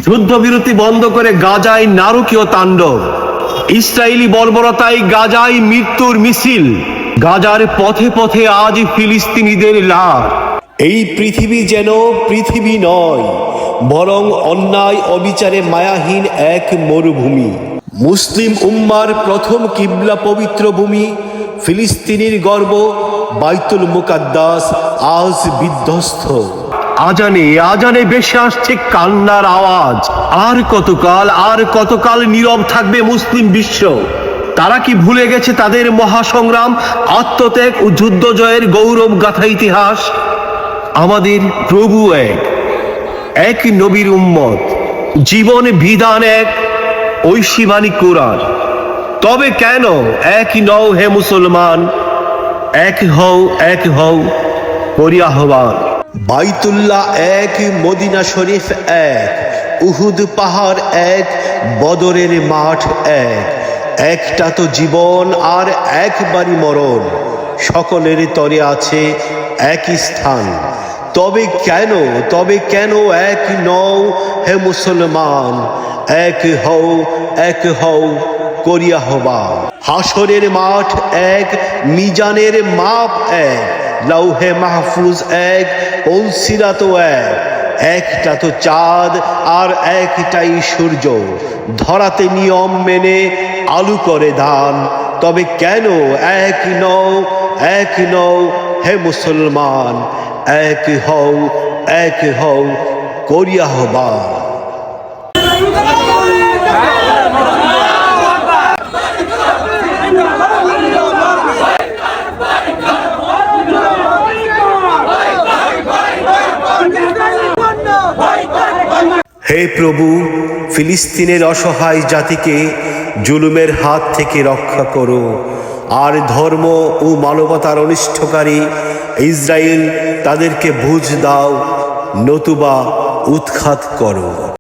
যুদ্ধবিরতি বন্ধ করে গাজায় নারকীয় তাণ্ডব, ইসরায়েলি বর্বরতায় গাজায় মৃত্যুর মিছিল, গাজার পথে পথে আজ ফিলিস্তিনিদের লাশ। এই পৃথিবী যেন পৃথিবী নয়, বরং অন্যায় অবিচারে মায়াহীন এক মরুভূমি। মুসলিম উম্মার প্রথম কিবলা পবিত্র ভূমি ফিলিস্তিনের গর্ব বাইতুল মুকাদ্দাস আজ বিধ্বস্ত। আজানে আজানে ভেসে আসছে কান্নার আওয়াজ। আর কতকাল নীরব থাকবে মুসলিম বিশ্ব? তারা কি ভুলে গেছে তাদের মহাসংগ্রাম, আত্মত্যাগ ও যুদ্ধ জয়ের গৌরব গাথা ইতিহাস? আমাদের প্রভু এক নবীর উম্মত, জীবন বিধান এক, ঐশী কোরআন। তবে কেন এক নও হে মুসলমান? এক হও করি আহ্বান। বাইতুল্লাহ এক, মদিনা শরীফ এক, উহুদ পাহাড় এক, বদরের মাঠ এক। একটা তো জীবন আর একবারই মরণ, সকলের তরে আছে একই স্থান। তবে কেন এক নও হে মুসলমান? এক হও করি আহ্বান। হাসরের মাঠ এক, মিজানের মাপ এক, লৌহে মাহফুজ এক, সিরাত এক। একটা তো চাঁদ আর একটাই সূর্য, ধরাতে নিয়ম মেনে আলু করে দান। তবে কেন এক নও হে মুসলমান? এক হও করি আহ্বান। হে প্রভু, ফিলিস্তিনের অসহায় জাতিকে জুলুমের হাত থেকে রক্ষা করো, আর ধর্ম ও মানবতার অনিষ্টকারী ইসরায়েল তাদেরকে বুঝ দাও, নতুবা উৎখাত করো।